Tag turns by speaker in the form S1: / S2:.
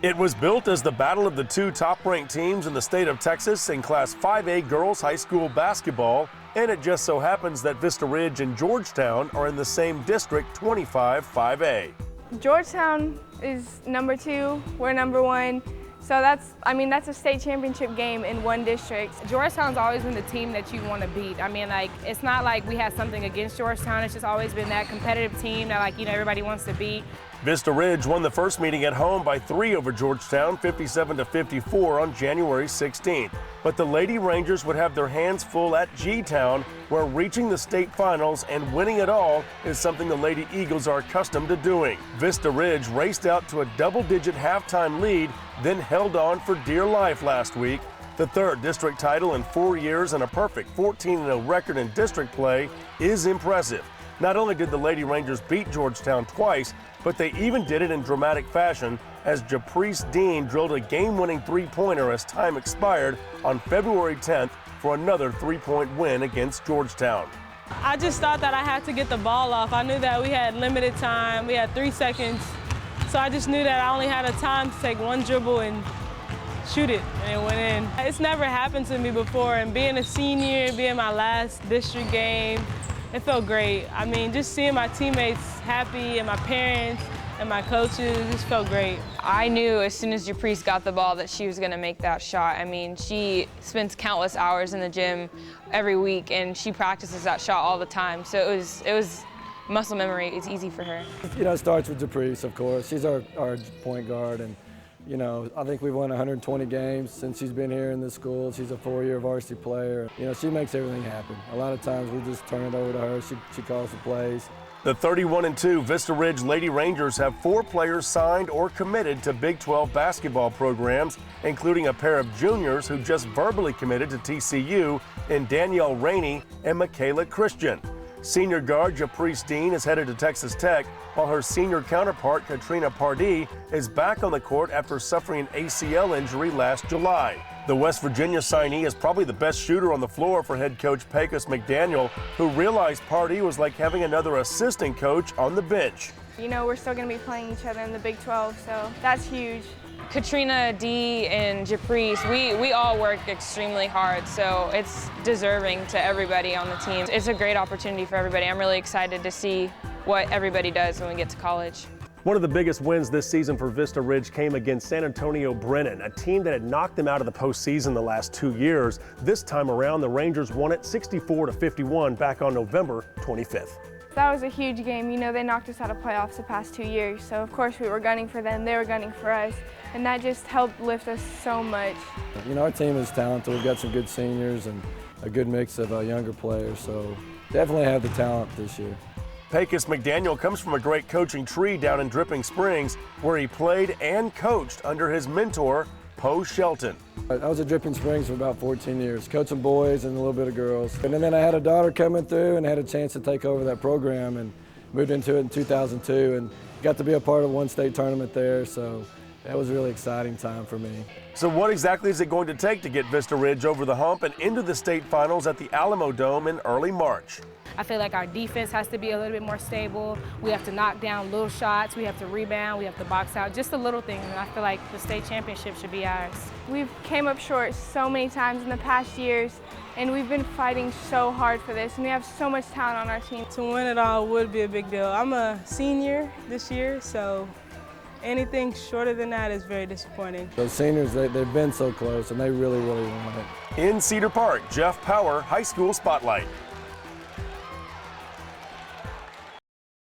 S1: It was built as the battle of the two top-ranked teams in the state of Texas in Class 5A girls high school basketball, and it just so happens that Vista Ridge and Georgetown are in the same district, 25-5A.
S2: Georgetown is number 2, we're number 1. So that's a state championship game in one district.
S3: Georgetown's always been the team that you want to beat. I mean, like, it's not like we had something against Georgetown. It's just always been that competitive team that, like, everybody wants to beat.
S1: Vista Ridge won the first meeting at home by 3 over Georgetown, 57-54 on January 16th. But the Lady Rangers would have their hands full at G-Town, where reaching the state finals and winning it all is something the Lady Eagles are accustomed to doing. Vista Ridge raced out to a double-digit halftime lead, then held on for dear life last week. The third district title in 4 years and a perfect 14-0 record in district play is impressive. Not only did the Lady Rangers beat Georgetown twice, but they even did it in dramatic fashion as Japrice Dean drilled a game-winning three-pointer as time expired on February 10th for another three-point win against Georgetown.
S4: I just thought that I had to get the ball off. I knew that we had limited time. We had 3 seconds. So I just knew that I only had a time to take one dribble and shoot it, and it went in. It's never happened to me before, and being a senior, being my last district game, it felt great. I mean, just seeing my teammates happy and my parents and my coaches, just felt great.
S5: I knew as soon as Japrice got the ball that she was going to make that shot. I mean, she spends countless hours in the gym every week, and she practices that shot all the time. So it was muscle memory. It's easy for her.
S6: It starts with Japrice, of course. She's our point guard, and I think we've won 120 games since she's been here in this school. She's a 4-year varsity player. She makes everything happen. A lot of times we just turn it over to her. She calls the plays.
S1: The 31-2 Vista Ridge Lady Rangers have 4 players signed or committed to Big 12 basketball programs, including a pair of juniors who just verbally committed to TCU in Danielle Rainey and Michaela Christian. Senior guard Japrice Dean is headed to Texas Tech, while her senior counterpart Katrina Pardee is back on the court after suffering an ACL injury last July. The West Virginia signee is probably the best shooter on the floor for head coach Pecos McDaniel, who realized Pardee was like having another assistant coach on the bench.
S2: We're still going to be playing each other in the Big 12, so that's huge.
S5: Katrina, Dee, and Japrice, we all work extremely hard, so it's deserving to everybody on the team. It's a great opportunity for everybody. I'm really excited to see what everybody does when we get to college.
S1: One of the biggest wins this season for Vista Ridge came against San Antonio Brennan, a team that had knocked them out of the postseason the last 2 years. This time around, the Rangers won it 64-51 back on November 25th.
S2: That was a huge game. They knocked us out of playoffs the past 2 years, so of course we were gunning for them, they were gunning for us, and that just helped lift us so much.
S6: Our team is talented. We've got some good seniors and a good mix of younger players, so definitely have the talent this year.
S1: Pecos McDaniel comes from a great coaching tree down in Dripping Springs, where he played and coached under his mentor, Poe Shelton.
S6: I was at Dripping Springs for about 14 years, coaching boys and a little bit of girls. And then I had a daughter coming through and had a chance to take over that program and moved into it in 2002 and got to be a part of one state tournament there, so that was a really exciting time for me.
S1: So what exactly is it going to take to get Vista Ridge over the hump and into the state finals at the Alamo Dome in early March?
S3: I feel like our defense has to be a little bit more stable. We have to knock down little shots. We have to rebound. We have to box out. Just the little things, and I feel like the state championship should be ours.
S2: We've came up short so many times in the past years, and we've been fighting so hard for this, and we have so much talent on our team.
S4: To win it all would be a big deal. I'm a senior this year, so anything shorter than that is very disappointing.
S6: Those seniors, they've been so close, and they really, really want it.
S1: In Cedar Park, Jeff Power, High School Spotlight.